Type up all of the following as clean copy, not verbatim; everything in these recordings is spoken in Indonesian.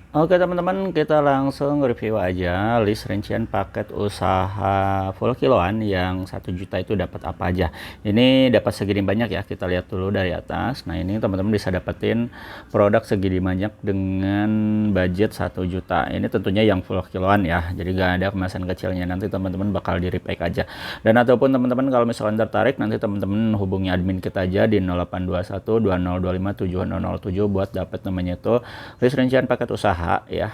Oke teman-teman, kita langsung review aja list rincian paket usaha full kiloan yang 1 juta itu dapat apa aja. Ini dapat segini banyak ya, kita lihat dulu dari atas. Nah ini teman-teman bisa dapetin produk segini banyak dengan budget 1 juta. Ini tentunya yang full kiloan ya, jadi gak ada kemasan kecilnya. Nanti teman-teman bakal di repack aja. Dan ataupun teman-teman kalau misalkan tertarik, nanti teman-teman hubungi admin kita aja di 0821 2025 7007 buat dapat namanya itu list rincian paket usaha ya,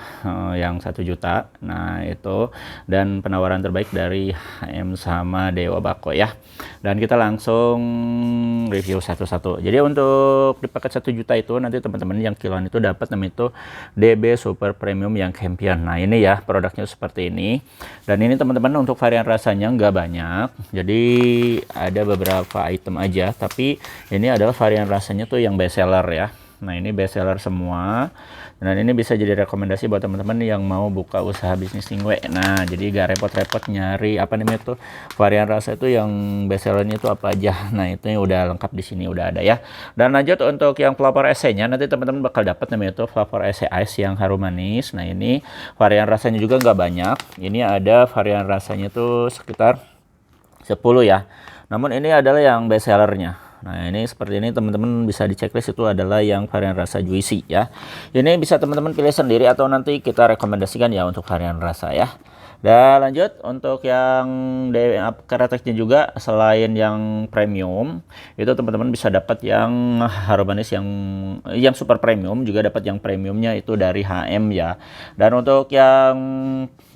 yang 1 juta. Nah itu, dan penawaran terbaik dari HM sama Dewa Bako ya. Dan kita langsung review satu-satu. Jadi untuk di paket 1 juta itu nanti teman-teman yang kiloan itu dapat namanya itu DB Super Premium yang Champion. Nah ini ya produknya seperti ini. Dan ini teman-teman untuk varian rasanya nggak banyak, jadi ada beberapa item aja, tapi ini adalah varian rasanya tuh yang best seller ya. Nah ini best seller semua, dan ini bisa jadi rekomendasi buat teman-teman yang mau buka usaha bisnis tingwe. Nah jadi gak repot-repot nyari apa namanya tuh varian rasa itu yang best sellernya itu apa aja. Nah itu udah lengkap di sini, udah ada ya. Dan lanjut untuk yang flavor esnya, nanti teman-teman bakal dapat namanya itu flavor es ice yang harum manis. Nah ini varian rasanya juga nggak banyak, ini ada varian rasanya tuh sekitar 10 ya. Namun ini adalah yang best sellernya. Nah ini seperti ini teman-teman bisa di checklist, itu adalah yang varian rasa juicy ya. Ini bisa teman-teman pilih sendiri atau nanti kita rekomendasikan ya untuk varian rasa ya. Dan lanjut untuk yang karakternya juga, selain yang premium itu teman-teman bisa dapat yang harum manis yang super premium, juga dapat yang premiumnya itu dari HM ya. Dan untuk yang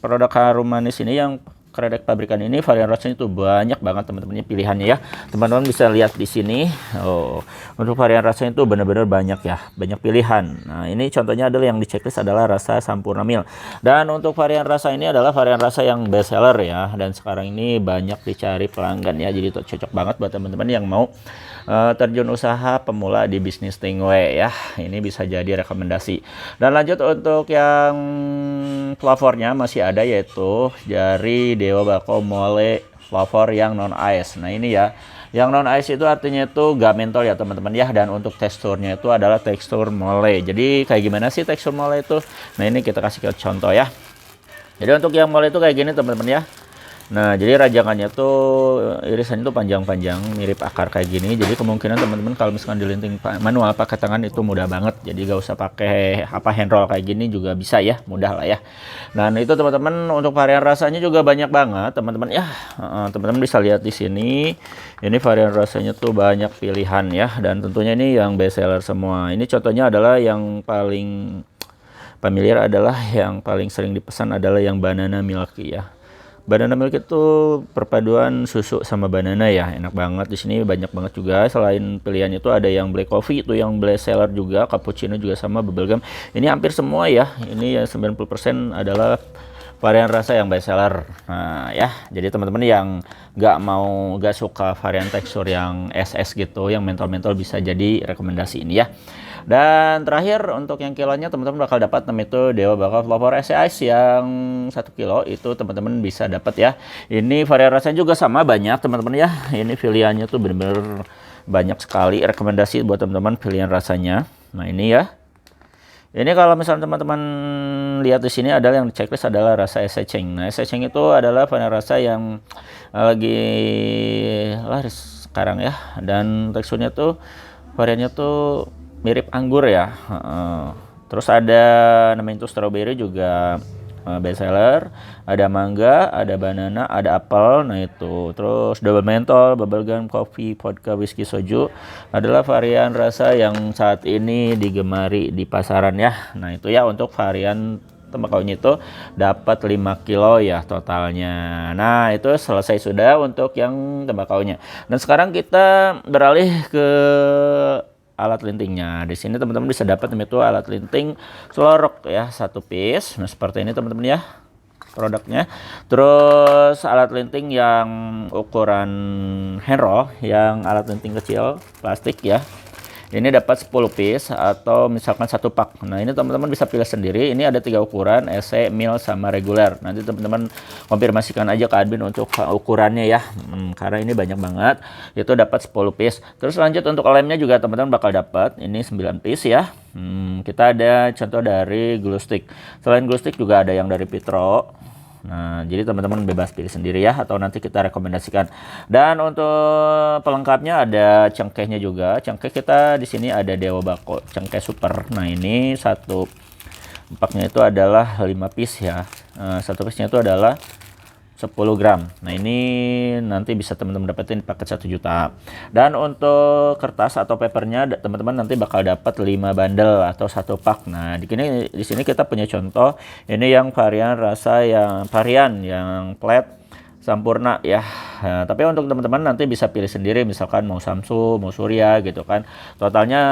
produk harum manis ini, yang kredek pabrikan ini, varian rasanya itu banyak banget teman-temannya pilihannya ya. Teman-teman bisa lihat di sini. Oh, untuk varian rasanya itu benar-benar banyak ya, banyak pilihan. Nah, ini contohnya adalah yang di checklist adalah rasa Sampurna Milk. Dan untuk varian rasa ini adalah varian rasa yang best seller ya, dan sekarang ini banyak dicari pelanggan ya. Jadi cocok banget buat teman-teman yang mau terjun usaha pemula di bisnis tingwe ya. Ini bisa jadi rekomendasi. Dan lanjut untuk yang flavornya masih ada, yaitu dari Dewa Bako Mole flavor yang non ice. Nah ini ya, yang non ice itu artinya itu gak mentol ya teman-teman ya. Dan untuk teksturnya itu adalah tekstur mole. Jadi kayak gimana sih tekstur mole itu? Nah ini kita kasih ke contoh ya. Jadi untuk yang mole itu kayak gini teman-teman ya. Nah jadi rajangannya tuh irisannya tuh panjang-panjang mirip akar kayak gini. Jadi kemungkinan teman-teman kalau misalkan dilinting manual pakai tangan itu mudah banget. Jadi gak usah pakai hand roll kayak gini juga bisa ya, mudah lah ya. Nah itu teman-teman, untuk varian rasanya juga banyak banget teman-teman ya. Teman-teman bisa lihat di sini. Ini varian rasanya tuh banyak pilihan ya, dan tentunya ini yang best seller semua. Ini contohnya adalah yang paling familiar, adalah yang paling sering dipesan adalah yang banana milky ya. Banana milk itu perpaduan susu sama banana ya, enak banget. Di sini banyak banget juga. Selain pilihan itu ada yang black coffee, itu yang best seller juga, cappuccino juga sama, bubblegum. Ini hampir semua ya. Ini yang 90% adalah varian rasa yang best seller. Nah ya, jadi teman-teman yang gak suka varian tekstur yang SS gitu, yang mentol-mentol, bisa jadi rekomendasi ini ya. Dan terakhir untuk yang kilonya, teman-teman bakal dapat namanya itu Dewa Bako Flavor Ice yang 1 kilo, itu teman-teman bisa dapat ya. Ini varian rasanya juga sama banyak teman-teman ya. Ini pilihannya tuh bener-bener banyak sekali, rekomendasi buat teman-teman pilihan rasanya. Nah ini ya. Ini kalau misalnya teman-teman lihat di sini adalah yang di checklist adalah rasa eseceng. Nah eseceng itu adalah varian rasa yang lagi laris sekarang ya. Dan teksturnya tuh variannya tuh mirip anggur ya. Terus ada namanya itu strawberry juga best seller, ada mangga, ada banana, ada apel. Nah itu, terus double mentol, bubblegum, coffee, vodka, whiskey, soju adalah varian rasa yang saat ini digemari di pasaran ya. Nah itu ya untuk varian tembakaunya itu dapat 5 kilo ya totalnya. Nah itu selesai sudah untuk yang tembakaunya. Dan sekarang kita beralih ke alat lintingnya. Di sini teman-teman bisa dapat itu alat linting Slorok ya, 1 piece. Nah seperti ini teman-teman ya produknya. Terus alat linting yang ukuran hand roll, yang alat linting kecil plastik ya. Ini dapat 10 piece atau misalkan satu pak. Nah ini teman-teman bisa pilih sendiri. Ini ada 3 ukuran, SE, mil, sama reguler. Nanti teman-teman konfirmasikan aja ke admin untuk ukurannya ya. Karena ini banyak banget. Itu dapat 10 piece. Terus lanjut untuk lemnya juga teman-teman bakal dapat. Ini 9 piece ya. Kita ada contoh dari glue stick. Selain glue stick juga ada yang dari Pitro. Nah, jadi teman-teman bebas pilih sendiri ya, atau nanti kita rekomendasikan. Dan untuk pelengkapnya ada cengkehnya juga. Cengkeh kita di sini ada Dewa Bako, cengkeh super. Nah, ini satu paknya itu adalah 5 piece ya. Satu piece-nya itu adalah 10 gram. Nah ini nanti bisa teman-teman dapetin paket 1 juta. Dan untuk kertas atau papernya teman-teman nanti bakal dapat 5 bundle atau 1 pak. Nah di sini kita punya contoh. Ini yang varian rasa yang flat sempurna ya. Nah, tapi untuk teman-teman nanti bisa pilih sendiri, misalkan mau Samsu, mau Surya gitu kan. Totalnya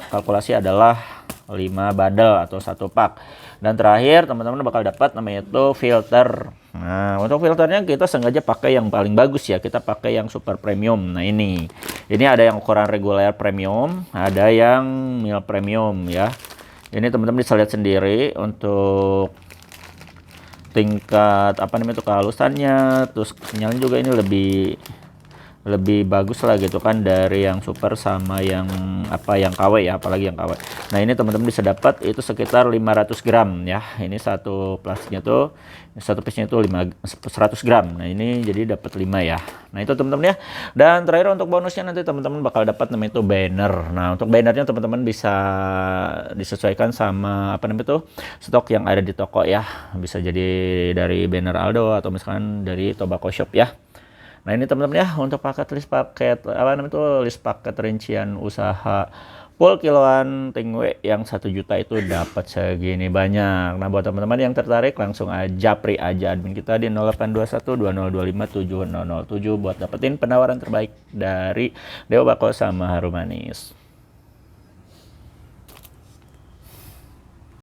kalkulasi adalah 5 bundle atau 1 pak. Dan terakhir teman-teman bakal dapat namanya itu filter. Nah untuk filternya kita sengaja pakai yang paling bagus ya, kita pakai yang super premium. Nah ini ada yang ukuran reguler premium, ada yang mil premium ya. Ini teman-teman bisa lihat sendiri untuk tingkat kehalusannya, terus sinyalnya juga ini lebih bagus lah gitu kan dari yang super sama yang KW ya, apalagi yang KW. Nah ini teman-teman bisa dapat itu sekitar 500 gram ya. Ini satu plastiknya tuh, satu piece-nya itu 100 gram. Nah ini jadi dapat 5 ya. Nah itu teman-teman ya. Dan terakhir untuk bonusnya nanti teman-teman bakal dapat namanya itu banner. Nah untuk bannernya teman-teman bisa disesuaikan sama stok yang ada di toko ya. Bisa jadi dari banner Aldo atau misalkan dari Tobacco Shop ya. Nah ini teman-teman ya untuk list paket rincian usaha full kiloan Tingwe yang 1 juta itu dapat segini banyak. Nah buat teman-teman yang tertarik langsung aja japri aja admin kita di 0821 2025 7007 buat dapetin penawaran terbaik dari Dewa Bako sama Harum Manis.